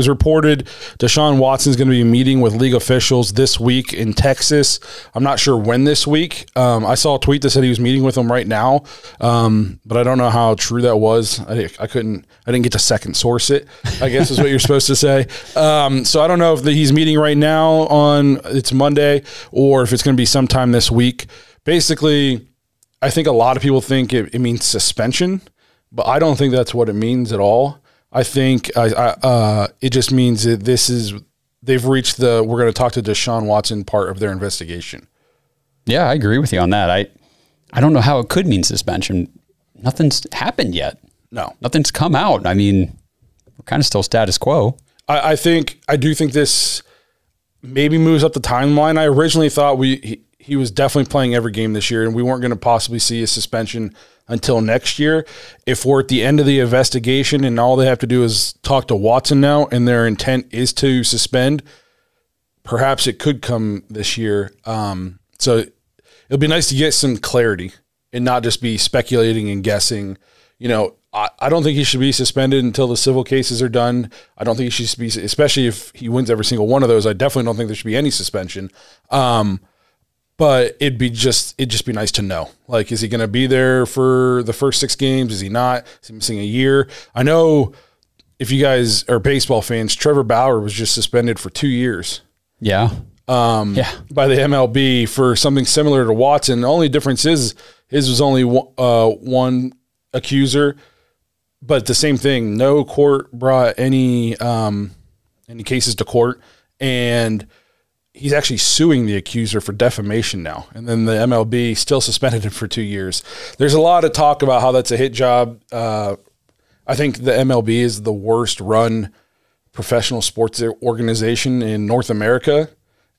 was reported Deshaun Watson is going to be meeting with league officials this week in Texas. I'm not sure when this week. I saw a tweet that said he was meeting with them right now, but I don't know how true that was. I didn't get to second source it, I guess is what you're supposed to say. So I don't know if he's meeting right now it's Monday, or if it's going to be sometime this week. Basically, I think a lot of people think it means suspension, but I don't think that's what it means at all. I think it just means that they've reached we're going to talk to Deshaun Watson part of their investigation. Yeah, I agree with you on that. I don't know how it could mean suspension. Nothing's happened yet. No. Nothing's come out. I mean, we're kind of still status quo. I do think this maybe moves up the timeline. I originally thought he was definitely playing every game this year, and we weren't going to possibly see a suspension until next year. If we're at the end of the investigation and all they have to do is talk to Watson now and their intent is to suspend, perhaps it could come this year. So it'll be nice to get some clarity and not just be speculating and guessing. You know, I don't think he should be suspended until the civil cases are done. I don't think he should be, especially if he wins every single one of those. I definitely don't think there should be any suspension. But it'd just be nice to know. Like, is he going to be there for the first 6 games? Is he not? Is he missing a year? I know if you guys are baseball fans, Trevor Bauer was just suspended for 2 years. Yeah. By the MLB for something similar to Watson. The only difference is his was only one accuser, but the same thing. No court brought any cases to court, and he's actually suing the accuser for defamation now. And then the MLB still suspended him for 2 years. There's a lot of talk about how that's a hit job. I think the MLB is the worst run professional sports organization in North America.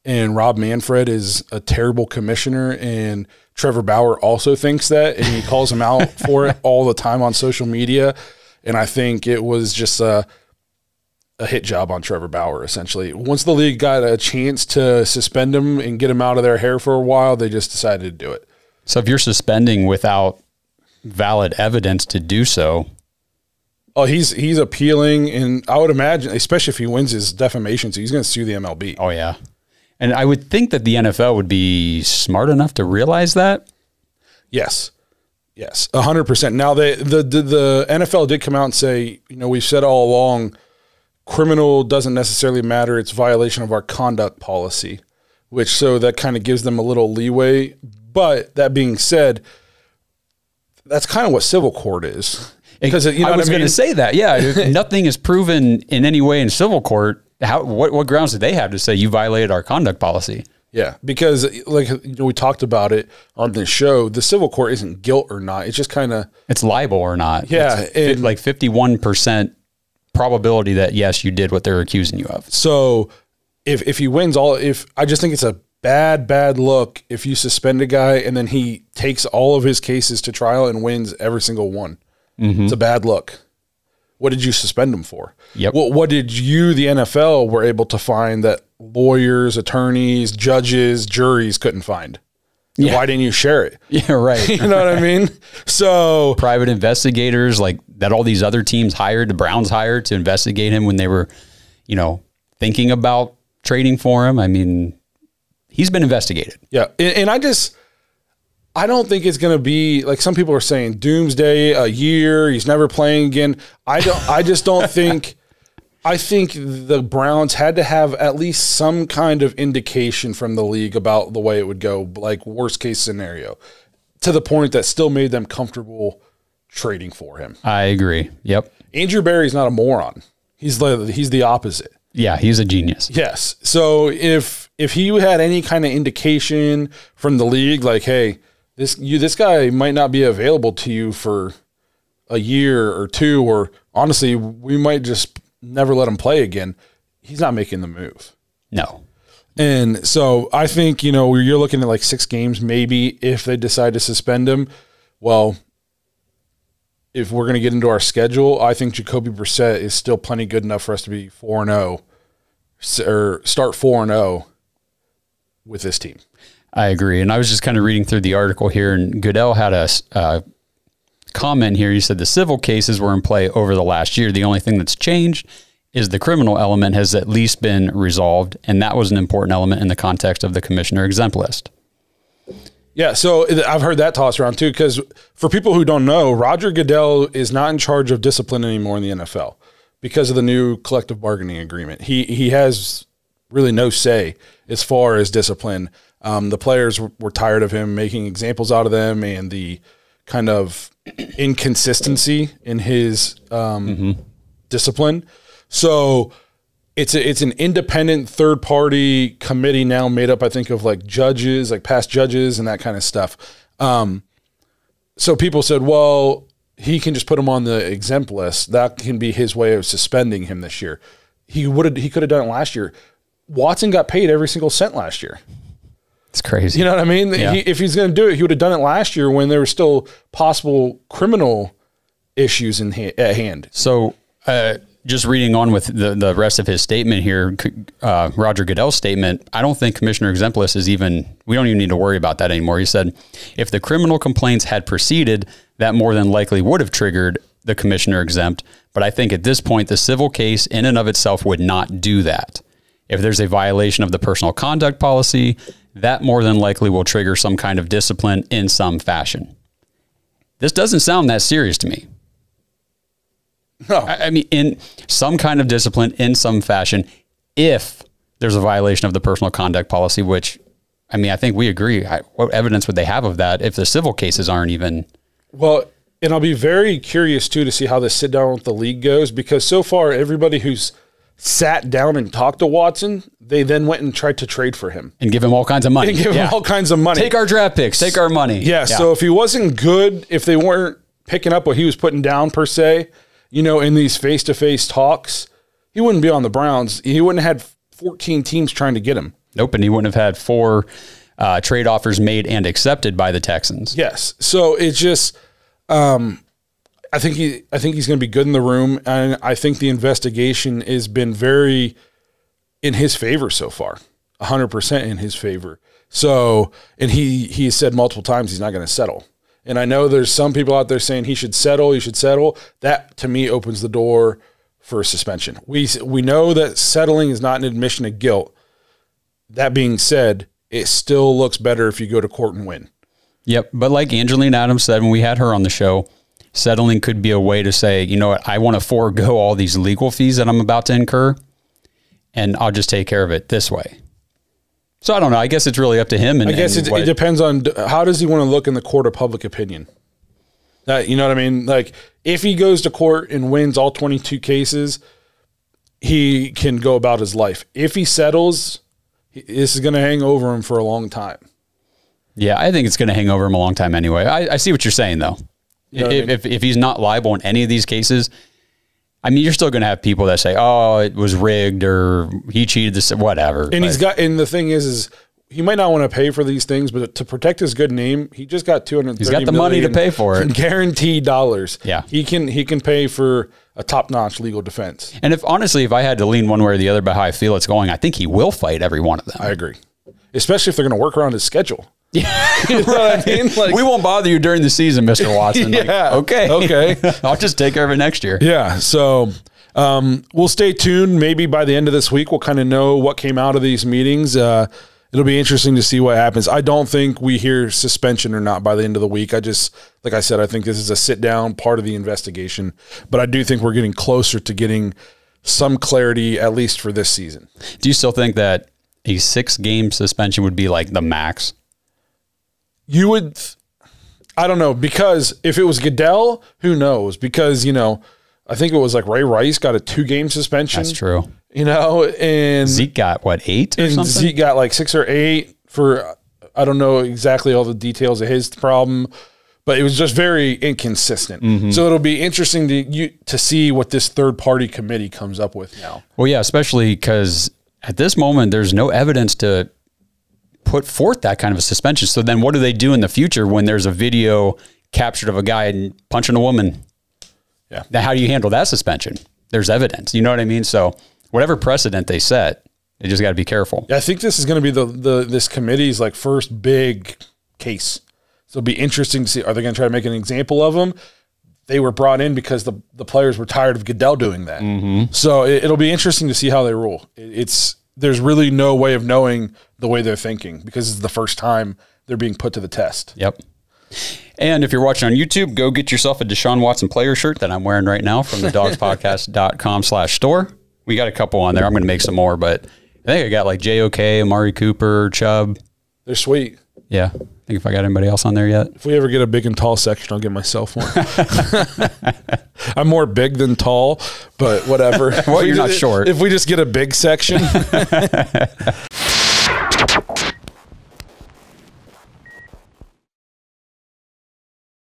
And Rob Manfred is a terrible commissioner. And Trevor Bauer also thinks that, and he calls him out for it all the time on social media. And I think it was just a hit job on Trevor Bauer, essentially. Once the league got a chance to suspend him and get him out of their hair for a while, they just decided to do it. So if you're suspending without valid evidence to do so. Oh, he's appealing, and I would imagine, especially if he wins his defamation suit, he's going to sue the MLB. Oh, yeah. And I would think that the NFL would be smart enough to realize that. Yes. Yes, 100%. Now, the NFL did come out and say, you know, we've said all along, criminal doesn't necessarily matter. It's violation of our conduct policy, so that kind of gives them a little leeway. But that being said, that's kind of what civil court is. Because I was going to say that, yeah. If nothing is proven in any way in civil court, what grounds do they have to say you violated our conduct policy? Yeah, because we talked about it on this show, the civil court isn't guilt or not. It's just kind of... It's libel or not. Yeah. It's like 51% probability that, yes, you did what they're accusing you of. So if he wins I just think it's a bad look if you suspend a guy and then he takes all of his cases to trial and wins every single one. Mm-hmm. It's a bad look. What did you suspend him for? Yep. What did you, the NFL, were able to find that lawyers, attorneys, judges, juries couldn't find? Yeah. Why didn't you share it? Yeah, right. You know what I mean? So private investigators like that all these other teams hired, the Browns hired to investigate him when they were, you know, thinking about trading for him. I mean, he's been investigated. Yeah. And I don't think it's going to be like some people are saying doomsday, a year, he's never playing again. I just don't think. I think the Browns had to have at least some kind of indication from the league about the way it would go, like worst case scenario, to the point that still made them comfortable trading for him. I agree. Yep. Andrew Berry's not a moron. He's the opposite. Yeah, he's a genius. Yes. So if he had any kind of indication from the league, like, hey, this guy might not be available to you for a year or two, or honestly, we might just never let him play again, he's not making the move. No. And so I think, you know, you're looking at like 6 games, maybe, if they decide to suspend him. Well, if we're going to get into our schedule, I think Jacoby Brissett is still plenty good enough for us to be 4-0 or start 4-0 with this team. I agree. And I was just kind of reading through the article here, and Goodell had a comment here. He said the civil cases were in play over the last year. The only thing that's changed is the criminal element has at least been resolved, and that was an important element in the context of the commissioner exempt list. Yeah, so I've heard that tossed around too, because for people who don't know, Roger Goodell is not in charge of discipline anymore in the NFL because of the new collective bargaining agreement. He has really no say as far as discipline. The players were tired of him making examples out of them and the kind of inconsistency in his discipline. So it's an independent third party committee now made up, I think, of like judges, like past judges and that kind of stuff. So people said, well, he can just put him on the exempt list. That can be his way of suspending him this year. He could have done it last year. Watson got paid every single cent last year. It's crazy. You know what I mean? Yeah. If he's going to do it, he would have done it last year when there were still possible criminal issues at hand. So just reading on with the rest of his statement here, Roger Goodell's statement, I don't think Commissioner Exempt list is even, we don't even need to worry about that anymore. He said, if the criminal complaints had proceeded, that more than likely would have triggered the Commissioner Exempt. But I think at this point, the civil case in and of itself would not do that. If there's a violation of the personal conduct policy, that more than likely will trigger some kind of discipline in some fashion. This doesn't sound that serious to me. No. I mean, in some kind of discipline in some fashion, if there's a violation of the personal conduct policy, which, I mean, I think we agree. What evidence would they have of that if the civil cases aren't even? Well, and I'll be very curious, too, to see how this sit down with the league goes, because so far, everybody who's sat down and talked to Watson, they then went and tried to trade for him. And give him all kinds of money. And give him all kinds of money. Take our draft picks. Take our money. Yeah, so if he wasn't good, if they weren't picking up what he was putting down, per se, you know, in these face-to-face talks, he wouldn't be on the Browns. He wouldn't have had 14 teams trying to get him. Nope, and he wouldn't have had 4 trade offers made and accepted by the Texans. Yes. So it's just I think he's going to be good in the room, and I think the investigation has been very in his favor so far, 100% in his favor. So, and he said multiple times he's not going to settle. And I know there's some people out there saying he should settle. That, to me, opens the door for suspension. We know that settling is not an admission of guilt. That being said, it still looks better if you go to court and win. Yep, but like Angeline Adams said when we had her on the show, settling could be a way to say, you know what, I want to forego all these legal fees that I'm about to incur, and I'll just take care of it this way. So I don't know. I guess it's really up to him. And I guess it depends on how does he want to look in the court of public opinion. That, you know what I mean? Like, if he goes to court and wins all 22 cases, he can go about his life. If he settles, this is going to hang over him for a long time. Yeah, I think it's going to hang over him a long time anyway. I see what you're saying, though. You know if he's not liable in any of these cases, I mean, you're still going to have people that say, "Oh, it was rigged," or "He cheated this," whatever. And and the thing is he might not want to pay for these things, but to protect his good name, he just got $230 He's got the money to pay for it, guaranteed dollars. Yeah, he can pay for a top-notch legal defense. And if I had to lean one way or the other by how I feel it's going, I think he will fight every one of them. I agree, especially if they're going to work around his schedule. Yeah, you know what I mean? Like, we won't bother you during the season, Mr. Watson. Yeah. Like, okay. I'll just take care of it next year. Yeah. So we'll stay tuned. Maybe by the end of this week, we'll kind of know what came out of these meetings. It'll be interesting to see what happens. I don't think we hear suspension or not by the end of the week. Like I said, I think this is a sit-down part of the investigation. But I do think we're getting closer to getting some clarity, at least for this season. Do you still think that a 6-game suspension would be like the max? You would, I don't know, because if it was Goodell, who knows? Because, you know, I think it was like Ray Rice got a 2-game suspension. That's true. You know, and Zeke got what, 8 or something? Zeke got like 6 or 8 for, I don't know exactly all the details of his problem, but it was just very inconsistent. Mm-hmm. So it'll be interesting to see what this third-party committee comes up with now. Well, yeah, especially because at this moment, there's no evidence to put forth that kind of a suspension. So then what do they do in the future when there's a video captured of a guy punching a woman? Yeah. Now, how do you handle that suspension? There's evidence. You know what I mean? So whatever precedent they set, they just got to be careful. Yeah, I think this is going to be this committee's like first big case. So it'll be interesting to see, are they going to try to make an example of him? they were brought in because the players were tired of Goodell doing that. So it'll be interesting to see how they rule. There's really no way of knowing the way they're thinking because it's the first time they're being put to the test. Yep. And if you're watching on YouTube, go get yourself a Deshaun Watson player shirt that I'm wearing right now from the dawgspodcast.com/store. We got a couple on there. I'm going to make some more, but I think I got like JOK, Amari Cooper, Chubb. They're sweet. Yeah. I think if I got anybody else on there yet. If we ever get a big and tall section, I'll get myself one. I'm more big than tall, but whatever. Well, you're not short. If we just get a big section.